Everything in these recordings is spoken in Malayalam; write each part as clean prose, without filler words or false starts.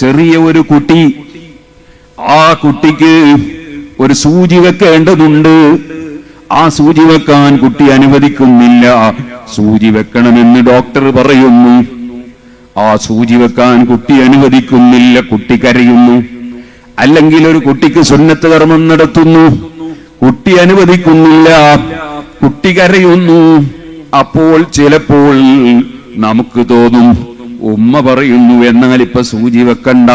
ചെറിയ ഒരു കുട്ടി, ആ കുട്ടിക്ക് ഒരു സൂചി വെക്കേണ്ടതുണ്ട്. ആ സൂചി വെക്കാൻ കുട്ടി അനുവദിക്കുന്നില്ല. സൂചി വെക്കണമെന്ന് ഡോക്ടർ പറയുന്നു. ആ സൂചി വെക്കാൻ കുട്ടി അനുവദിക്കുന്നില്ല. കുട്ടി കരയുന്നു. അല്ലെങ്കിൽ ഒരു കുട്ടിക്ക് സുന്നത്ത് കർമ്മം നടത്തുന്നു, കുട്ടി അനുവദിക്കുന്നില്ല, കുട്ടി കരയുന്നു. അപ്പോൾ ചിലപ്പോൾ നമുക്ക് തോന്നും, ഉമ്മ പറയുന്നു എന്നാൽ ഇപ്പൊ സൂചി വെക്കണ്ട,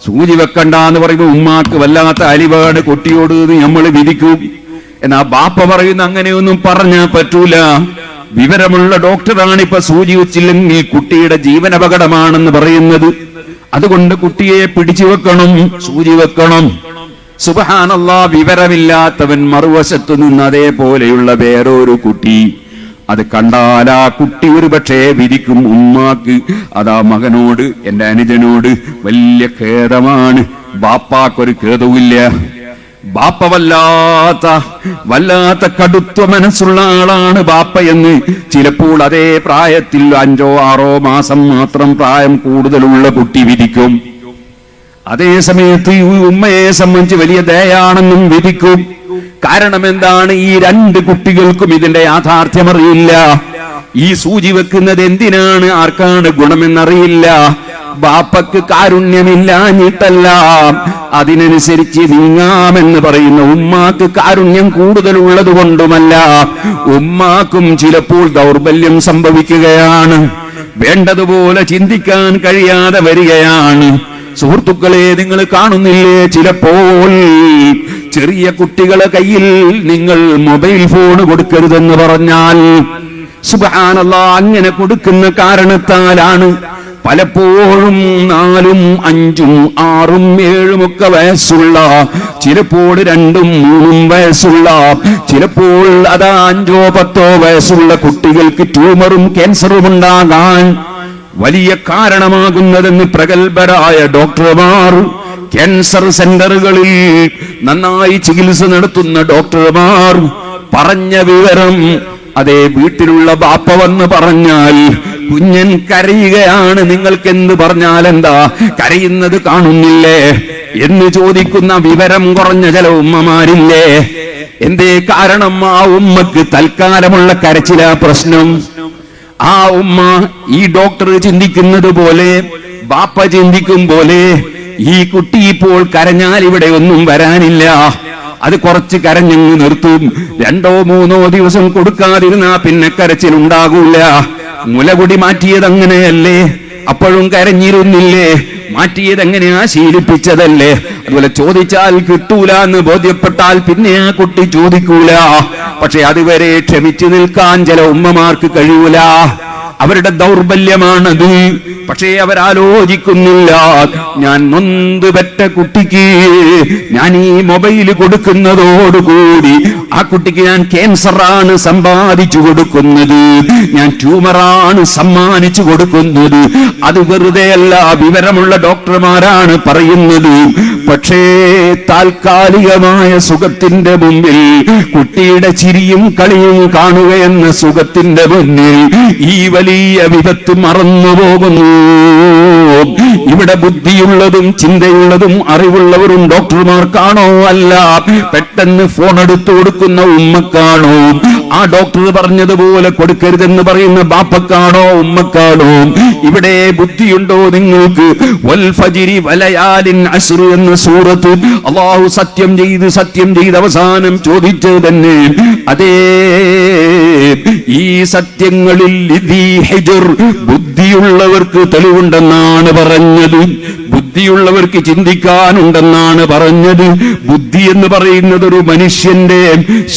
സൂചി വെക്കണ്ട എന്ന് പറയുമ്പോൾ ഉമ്മാക്ക് വല്ലാത്ത അലിവാണ് കുട്ടിയോട് നമ്മൾ വിധിക്കും. എന്നാ ബാപ്പ പറയുന്ന അങ്ങനെയൊന്നും പറഞ്ഞാൽ പറ്റൂല. വിവരമുള്ള ഡോക്ടറാണ് ഇപ്പൊ സൂചി വെച്ചില്ലെങ്കിൽ കുട്ടിയുടെ ജീവൻ അപകടമാണെന്ന് പറയുന്നത്. അതുകൊണ്ട് കുട്ടിയെ പിടിച്ചു വെക്കണം, സൂചി വെക്കണം. സുബ്ഹാനല്ലാഹ്, വിവരമില്ലാത്തവൻ മറുവശത്തു നിന്ന് അതേപോലെയുള്ള വേറൊരു കുട്ടി അത് കണ്ടാൽ ആ കുട്ടി ഒരു പക്ഷേ വിധിക്കും, ഉമ്മാക്ക് അതാ മകനോട്, എന്റെ അനുജനോട് വലിയ ഖേദമാണ്, ബാപ്പാക്കൊരു ഖേദവുമില്ല. ബാപ്പ വല്ലാത്ത കടുത്ത മനസ്സുള്ള ആളാണ് ബാപ്പ എന്ന് ചിലപ്പോൾ അതേ പ്രായത്തിൽ 5 or 6 മാസം മാത്രം പ്രായം കൂടുതലുള്ള കുട്ടി വിധിക്കും. അതേ സമയത്ത് ഈ ഉമ്മയെ സംബന്ധിച്ച് വലിയ ദയാണെന്നും വിധിക്കും. കാരണം എന്താണ്? ഈ 2 കുട്ടികൾക്കും ഇതിന്റെ യാഥാർത്ഥ്യം അറിയില്ല. ഈ സൂചി വെക്കുന്നത് എന്തിനാണ്, ആർക്കാണ് ഗുണമെന്നറിയില്ല. ബാപ്പക്ക് കാരുണ്യമില്ലാഞ്ഞിട്ടല്ല, അതിനനുസരിച്ച് നീങ്ങാമെന്ന് പറയുന്ന ഉമ്മാക്ക് കാരുണ്യം കൂടുതലുള്ളത് കൊണ്ടുമല്ല. ഉമ്മാക്കും ചിലപ്പോൾ ദൗർബല്യം സംഭവിക്കുകയാണ്, വേണ്ടതുപോലെ ചിന്തിക്കാൻ കഴിയാതെ വരികയാണ്. സുഹൃത്തുക്കളെ, നിങ്ങൾ കാണുന്നില്ലേ, ചിലപ്പോൾ ചെറിയ കുട്ടികളെ കയ്യിൽ നിങ്ങൾ മൊബൈൽ ഫോൺ കൊടുക്കരുതെന്ന് പറഞ്ഞാൽ, സുബ്ഹാനല്ലാഹ്, അങ്ങനെ കൊടുക്കുന്ന കാരണത്താലാണ് പലപ്പോഴും 4, 5, 6, 7 ഒക്കെ വയസ്സുള്ള, ചിലപ്പോൾ 2, 3 വയസ്സുള്ള, ചിലപ്പോൾ അതാ 5, 10 വയസ്സുള്ള കുട്ടികൾക്ക് ട്യൂമറും ക്യാൻസറും ഉണ്ടാകാൻ വലിയ കാരണമാകുന്നതെന്ന് പ്രഗത്ഭരായ ഡോക്ടർമാർ, ക്യാൻസർ സെന്ററുകളിൽ നന്നായി ചികിത്സ നടത്തുന്ന ഡോക്ടർമാർ പറഞ്ഞ വിവരം. അതേ വീട്ടിലുള്ള ബാപ്പ വന്ന് പറഞ്ഞാൽ കുഞ്ഞൻ കരയുകയാണ്, നിങ്ങൾക്ക് എന്ത് പറഞ്ഞാൽ എന്താ, കരയുന്നത് കാണുന്നില്ലേ എന്ന് ചോദിക്കുന്ന വിവരം കുറഞ്ഞ ചില ഉമ്മമാരില്ലേ? എന്തേ കാരണം? ആ ഉമ്മക്ക് തൽക്കാലമുള്ള കരച്ചിലാ പ്രശ്നം. ആ ഉമ്മ ഈ ഡോക്ടർ ചിന്തിക്കുന്നത് പോലെ, ബാപ്പ ചിന്തിക്കും പോലെ, ഈ കുട്ടി ഇപ്പോൾ കരഞ്ഞാൽ ഇവിടെ ഒന്നും വരാനില്ല, അത് കുറച്ച് കരഞ്ഞങ്ങ് നിർത്തും. 2 or 3 ദിവസം കൊടുക്കാതിരുന്നാ പിന്നെ കരച്ചിലുണ്ടാകൂല. മുലകുടി മാറ്റിയത് അങ്ങനെയല്ലേ, അപ്പോഴും കരഞ്ഞിരുന്നില്ലേ? മാറ്റിയത് എങ്ങനെയാ? ശീലിപ്പിച്ചതല്ലേ. അതുപോലെ ചോദിച്ചാൽ കിട്ടൂല എന്ന് ബോധ്യപ്പെട്ടാൽ പിന്നെ ആ കുട്ടി ചോദിക്കൂല. പക്ഷെ അതുവരെ ക്ഷമിച്ചു നിൽക്കാൻ ചില ഉമ്മമാർക്ക് കഴിയൂല. അവരുടെ ദൗർബല്യമാണത്. പക്ഷേ അവരാലോചിക്കുന്നില്ല, ഞാൻ നൊന്ത് പെറ്റ കുട്ടിക്ക് ഞാൻ ഈ മൊബൈൽ കൊടുക്കുന്നതോടുകൂടി ആ കുട്ടിക്ക് ഞാൻ ക്യാൻസറാണ് സമ്പാദിച്ചു കൊടുക്കുന്നത്, ഞാൻ ട്യൂമറാണ് സമ്മാനിച്ചു കൊടുക്കുന്നത്. അത് വെറുതെയല്ല, വിവരമുള്ള ഡോക്ടർമാരാണ് പറയുന്നത്. പക്ഷേ താൽക്കാലികമായ സുഖത്തിന്റെ മുമ്പിൽ, കുട്ടിയുടെ ചിരിയും കളിയും കാണുകയെന്ന സുഖത്തിന്റെ മുന്നിൽ ഈ വലിയ വിപത്ത് മറന്നു പോകുന്നു. ഇവിടെ ബുദ്ധിയുള്ളതും ചിന്തയുള്ളതും അറിവുള്ളവരും ഡോക്ടർമാർക്കാണോ? അല്ല. പെട്ടെന്ന് ഫോൺ എടുത്തു കൊടുക്കുന്ന ഉമ്മക്കാണോ? ആ ഡോക്ടർ പറഞ്ഞതുപോലെ കൊടുക്കരുതെന്ന് പറയുന്ന ബാപ്പക്കാണോ ഉമ്മക്കാണോ? ഇവിടെ ബുദ്ധിയുണ്ടോ നിങ്ങൾക്ക്? വൽ ഫജ്രി വലയാലിൻ അശ്ർ എന്ന സൂറത്ത് അല്ലാഹു സത്യം ചെയ്ത് അവസാനം ചോദിച്ചത് തന്നെ അതേ ഈ സത്യങ്ങളിൽ ബുദ്ധിയുള്ളവർക്ക് തെളിവുണ്ടെന്നാണ് പറഞ്ഞത്. ബുദ്ധിയുള്ളവർക്ക് ചിന്തിക്കാനുണ്ടെന്നാണ് പറഞ്ഞത്. ബുദ്ധി എന്ന് പറയുന്നത് ഒരു മനുഷ്യന്റെ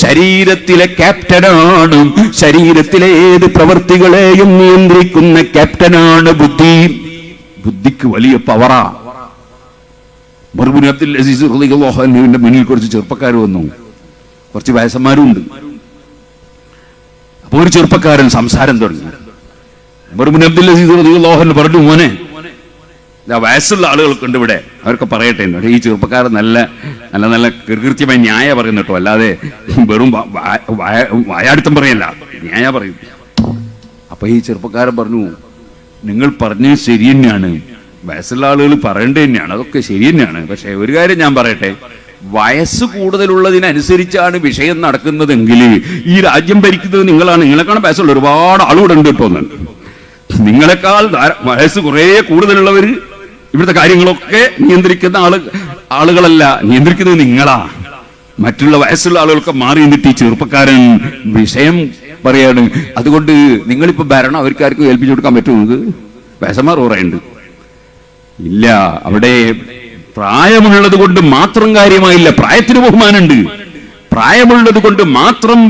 ശരീരത്തിലെ ക്യാപ്റ്റനാണ്. ശരീരത്തിലെ ഏത് പ്രവൃത്തികളെയും നിയന്ത്രിക്കുന്ന ക്യാപ്റ്റനാണ് ബുദ്ധി. ബുദ്ധിക്ക് വലിയ പവറാ. മർബുൻ അബ്ദുൽ അസീസ് റളിയല്ലാഹു അൻഹുവിന്റെ മുന്നിൽ കുറച്ച് ചെറുപ്പക്കാർ വന്നു, കുറച്ച് വയസ്സന്മാരുണ്ട്. അപ്പൊ ഒരു ചെറുപ്പക്കാരൻ സംസാരം തുടങ്ങി. മർബുൻ അബ്ദുൽ അസീസ് റളിയല്ലാഹു അൻഹു പറഞ്ഞു, മോനെ, വയസ്സുള്ള ആളുകൾക്ക് ഉണ്ട് ഇവിടെ, അവർക്ക് പറയട്ടെ. ഈ ചെറുപ്പക്കാരൻ നല്ല നല്ല നല്ല കൃത്യമായി ന്യായ പറയുന്നു കേട്ടോ, അല്ലാതെ വെറും വായാടിത്തം പറയല്ല, ന്യായ പറയും. അപ്പൊ ഈ ചെറുപ്പക്കാരൻ പറഞ്ഞു, നിങ്ങൾ പറഞ്ഞത് ശരി തന്നെയാണ്, വയസ്സുള്ള ആളുകൾ പറയേണ്ടത് തന്നെയാണ്, അതൊക്കെ ശരി തന്നെയാണ്. പക്ഷെ ഒരു കാര്യം ഞാൻ പറയട്ടെ, വയസ്സ് കൂടുതലുള്ളതിനനുസരിച്ചാണ് വിഷയം നടക്കുന്നതെങ്കിൽ ഈ രാജ്യം ഭരിക്കുന്നത് നിങ്ങളാണ്. നിങ്ങളെക്കാൾ വയസ്സുള്ള ഒരുപാട് ആളുകൂടെ ഉണ്ട് ഇപ്പോൾ. നിങ്ങളെക്കാൾ വയസ്സ് കുറെ കൂടുതലുള്ളവർ ഇവിടുത്തെ കാര്യങ്ങളൊക്കെ നിയന്ത്രിക്കുന്ന ആളുകളല്ല, നിയന്ത്രിക്കുന്നത് നിങ്ങളാ. മറ്റുള്ള വയസ്സുള്ള ആളുകൾക്ക് മാറി നിന്നിട്ട് ഈ ചെറുപ്പക്കാരൻ വിഷയം പറയാണ്. അതുകൊണ്ട് നിങ്ങളിപ്പോ ഭരണം അവർക്കാർക്കും ഏൽപ്പിച്ചു കൊടുക്കാൻ പറ്റുമോ? നിങ്ങൾക്ക് വയസ്സന്മാർ കുറയുണ്ട് ഇല്ല. അവിടെ പ്രായമുള്ളത് കൊണ്ട് മാത്രം കാര്യമായില്ല, പ്രായത്തിന് ബഹുമാനുണ്ട്. പ്രായമുള്ളത് കൊണ്ട് മാത്രം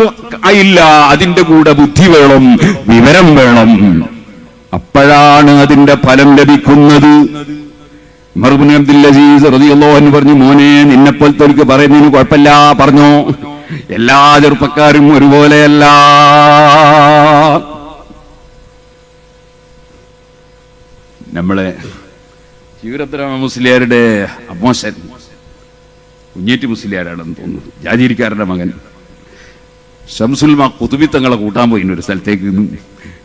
ആയില്ല, അതിന്റെ കൂടെ ബുദ്ധി വേണം, വിവരം വേണം. അപ്പോഴാണ് അതിന്റെ ഫലം ലഭിക്കുന്നത്. ഉമർ ഇബ്നു അബ്ദുൽ അസീസ് റളിയല്ലാഹു അൻഹു പറഞ്ഞു, മോനെ നിന്നെപ്പോലത്തെ പറയുന്നതിന് കുഴപ്പമില്ല, പറഞ്ഞോ. എല്ലാ ചെറുപ്പക്കാരും ഒരുപോലെയല്ല. നമ്മളെ ശിവരബ്ദുറഹ്മാൻ മുസ്ലിയാരുടെ അമ്മോശൻ കുഞ്ഞേറ്റി മുസ്ലിയാരാണെന്ന് തോന്നുന്നു, ജാജിരിക്കാരന്റെ മകൻ ഷംസുൽ മാ ഖുതുബി തങ്ങളെ കൂട്ടാൻ പോയി ഒരു സ്ഥലത്തേക്ക്.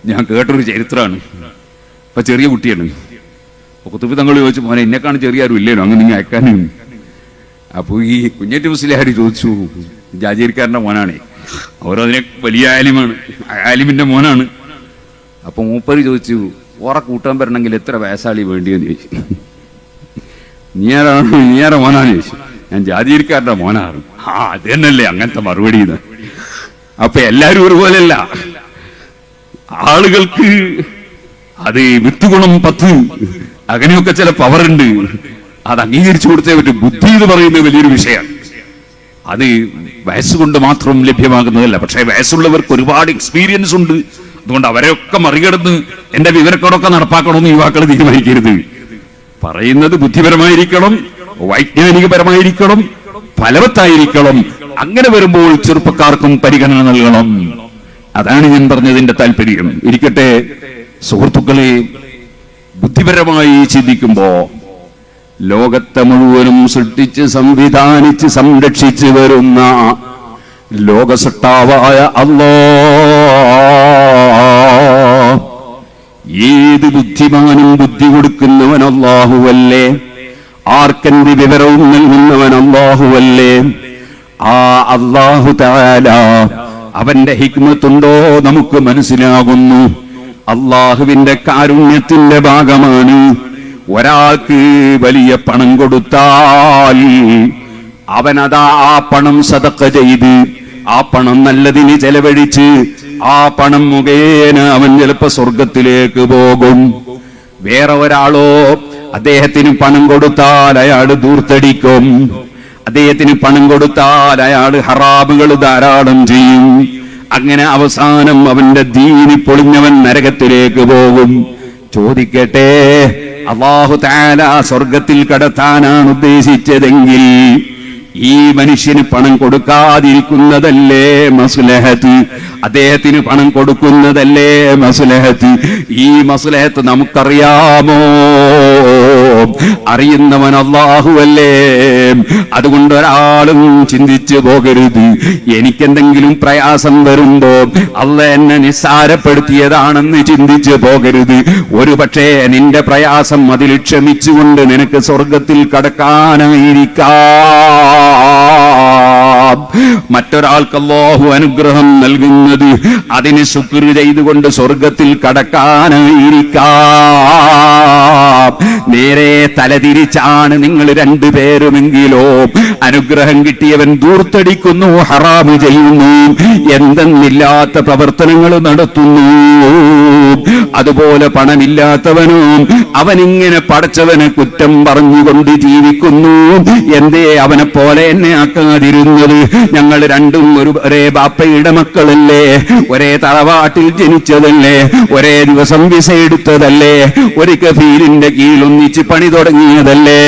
ഞാൻ കേട്ടൊരു ചരിത്രമാണ്. ഇപ്പൊ ചെറിയ കുട്ടിയാണ്. ഖുതുബി തങ്ങൾ ചോദിച്ചു, മോനെ എന്നെക്കാണ് ചെറിയ ആരും ഇല്ലേനോ അങ്ങനെ നിങ്ങൾ അയക്കാനും? അപ്പൊ ഈ കുഞ്ഞേറ്റി മുസ്ലിയാർ ചോദിച്ചു, ജാജിരിക്കാരന്റെ മോനാണേ, അവരതിനെ വലിയ ആലിമാണ്, ആലിമിന്റെ മോനാണ്. അപ്പൊ മൂപ്പര് ചോദിച്ചു, ഓറ കൂട്ടാൻ വരണമെങ്കിൽ എത്ര വയസ്സാളി വേണ്ടിയെന്ന് ചോദിച്ചു. നീയാര മോനാന്ന് ചോദിച്ചു. ഞാൻ ജാതിരിക്കാരുടെ മോനാണ്. അത് തന്നെയല്ലേ അങ്ങനത്തെ മറുപടി. അപ്പൊ എല്ലാരും ഒരുപോലെയല്ല. ആളുകൾക്ക് അത് വിത്തുഗുണം 10 അങ്ങനെയൊക്കെ ചില പവറുണ്ട്, അത് അംഗീകരിച്ചു കൊടുത്തേ പറ്റും. ബുദ്ധി എന്ന് പറയുന്നത് വലിയൊരു വിഷയമാണ്. അത് വയസ്സുകൊണ്ട് മാത്രം ലഭ്യമാകുന്നതല്ല. പക്ഷെ വയസ്സുള്ളവർക്ക് ഒരുപാട് എക്സ്പീരിയൻസ് ഉണ്ട്. അതുകൊണ്ട് അവരെയൊക്കെ മറികടന്ന് എന്റെ വിവരക്കേടൊക്കെ നടപ്പാക്കണമെന്ന് യുവാക്കൾ തീരുമാനിക്കരുത്. പറയുന്നത് ബുദ്ധിപരമായിരിക്കണം, വൈജ്ഞാനികപരമായിരിക്കണം, ഫലവത്തായിരിക്കണം. അങ്ങനെ വരുമ്പോൾ ചെറുപ്പക്കാർക്കും പരിഗണന നൽകണം. അതാണ് ഞാൻ പറഞ്ഞതിന്റെ താല്പര്യം. ഇരിക്കട്ടെ സുഹൃത്തുക്കളെ, ബുദ്ധിപരമായി ചിന്തിക്കുമ്പോ ലോകത്തെ മുഴുവനും സൃഷ്ടിച്ച് സംവിധാനിച്ച് സംരക്ഷിച്ച് വരുന്ന ലോകസൃഷ്ടാവായ അല്ലാഹ്, ഏത് ബുദ്ധിമാനും ബുദ്ധി കൊടുക്കുന്നവൻ അല്ലാഹുവല്ലേ, ആർക്കെന്ത് വിവരവും നൽകുന്നവൻ അല്ലാഹുവല്ലേ. ആ അല്ലാഹു തആല അവന്റെ ഹിക്മത്തുണ്ടോ നമുക്ക് മനസ്സിലാകുന്നു. അല്ലാഹുവിന്റെ കാരുണ്യത്തിന്റെ ഭാഗമാണ്. ഒരാൾക്ക് വലിയ പണം കൊടുത്താൽ അവനതാ ആ പണം സദഖ ചെയ്ത് ആ പണം നല്ലതിന് ചെലവഴിച്ച് ആ പണം മുഖേന അവൻ ചിലപ്പോ സ്വർഗത്തിലേക്ക് പോകും. വേറെ ഒരാളോ അദ്ദേഹത്തിന് പണം കൊടുത്താൽ അയാൾ ധൂർത്തടിക്കും. അദ്ദേഹത്തിന് പണം കൊടുത്താൽ അയാൾ ഹറാമുകൾ ധാരാളം ചെയ്യും. അങ്ങനെ അവസാനം അവന്റെ ദീനി പൊളിഞ്ഞവൻ നരകത്തിലേക്ക് പോകും. ചോദിക്കട്ടെ, അല്ലാഹു തആല സ്വർഗത്തിൽ കടത്താനാണ് ഉദ്ദേശിച്ചതെങ്കിൽ ഈ മനുഷ്യന് പണം കൊടുക്കാതിരിക്കുന്നതല്ലേ മസ്ലഹത്ത്? അദ്ദേഹത്തിന് പണം കൊടുക്കുന്നതല്ലേ മസ്ലഹത്ത്? ഈ മസ്ലഹത്ത് നമുക്കറിയാമോ? അറിയുന്നവൻ അല്ലാഹുവല്ലേ. അതുകൊണ്ട് ഒരാളും ചിന്തിച്ചു പോകരുത്, എനിക്കെന്തെങ്കിലും പ്രയാസം വരുമ്പോ അല്ലാഹ് എന്നെ നിസ്സാരപ്പെടുത്തിയതാണെന്ന് ചിന്തിച്ചു പോകരുത്. ഒരു പക്ഷേ നിന്റെ പ്രയാസം അതിൽ ക്ഷമിച്ചുകൊണ്ട് നിനക്ക് സ്വർഗത്തിൽ കടക്കാനായിരിക്കാം. മറ്റൊരാൾക്ക് അല്ലാഹു അനുഗ്രഹം നൽകുന്നത് അതിന് ശുക്ർ ചെയ്തുകൊണ്ട് സ്വർഗത്തിൽ കടക്കാനായിരിക്കാം. നേരെ തലതിരിച്ചാണ് നിങ്ങൾ രണ്ടുപേരുമെങ്കിലോ അനുഗ്രഹം കിട്ടിയവൻ ധൂർത്തടിക്കുന്നു, ഹറാമ് ചെയ്യുന്നു, എന്തെന്നില്ലാത്ത പ്രവർത്തനങ്ങൾ നടത്തുന്നു. അതുപോലെ പണമില്ലാത്തവനും അവനിങ്ങനെ പടച്ചവനെ കുറ്റം പറഞ്ഞുകൊണ്ട് ജീവിക്കുന്നു. എന്തേ അവനെ പോലെ എന്നെ ആക്കാതിരുന്നത്? ഞങ്ങൾ രണ്ടും ഒരേ ബാപ്പയുടെ മക്കളല്ലേ, ഒരേ തറവാട്ടിൽ ജനിച്ചതല്ലേ, ഒരേ ദിവസം വിസ എടുത്തതല്ലേ, ഒരു കഫീലിന്റെ കീഴിൽ ഒന്നിച്ച് പണി തുടങ്ങിയതല്ലേ.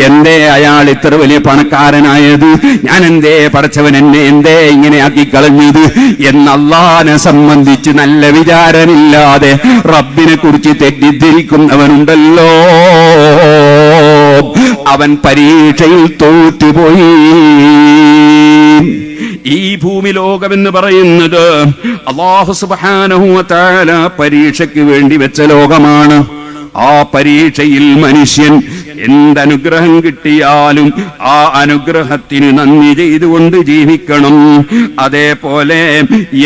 എന്തേ അയാൾ ഇത്ര വലിയ പണക്കാരനായത്? ഞാൻ എന്തേ പടച്ചവൻ എന്നെ എന്തേ ഇങ്ങനെ ആക്കി കളഞ്ഞത് എന്ന് അല്ലാഹനെ സംബന്ധിച്ച് നല്ല വിചാരമില്ലാതെ റബ്ബിനെ കുറിച്ച് തെറ്റിദ്ധരിക്കുന്നവനുണ്ടല്ലോ, അവൻ പരീക്ഷയിൽ തോറ്റുപോയി. ഈ ഭൂമി ലോകമെന്ന് പറയുന്നത് അല്ലാഹു സുബ്ഹാനഹു വ തആല പരീക്ഷയ്ക്ക് വേണ്ടി വെച്ച ലോകമാണ്. ആ പരീക്ഷയിൽ മനുഷ്യൻ എന്തനുഗ്രഹം കിട്ടിയാലും ആ അനുഗ്രഹത്തിന് നന്ദി ചെയ്തുകൊണ്ട് ജീവിക്കണം. അതേപോലെ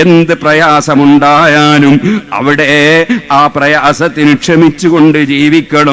എന്ത് പ്രയാസമുണ്ടായാലും അവിടെ ആ പ്രയാസത്തിന് ക്ഷമിച്ചുകൊണ്ട് ജീവിക്കണം.